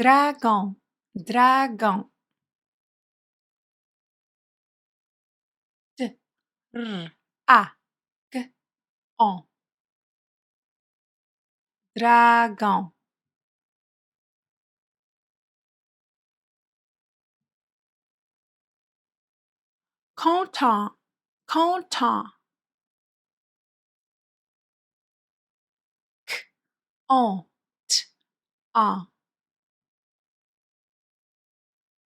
dragon, dragon. D-R-A-G-O, dragon. Content, content. C-O-N-T-A,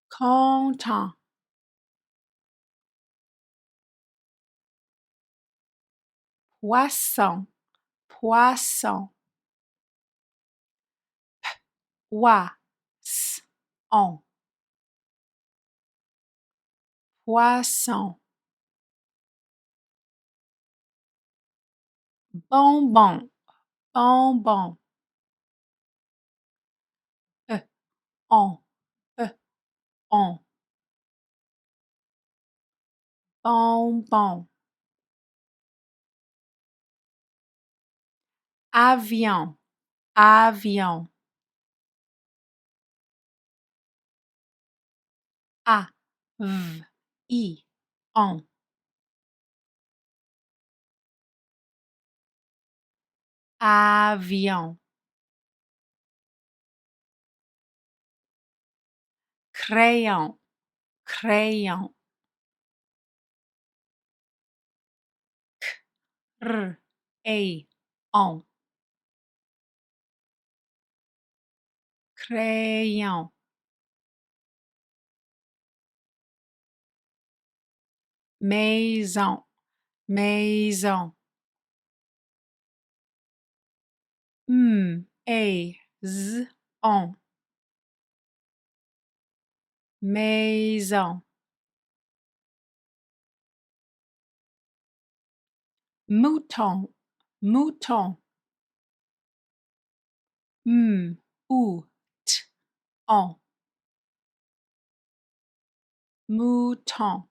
content. Poisson, poisson. Poisson, poisson. Bonbon, bonbon. E-on, bonbon. Avion, avion. A-V-I-on, avion. Crayon, crayon. C-R-A-yon, crayon. Maison, maison. M-A-Z-on, maison. Mouton, mouton. M-O-U-T-on, mouton.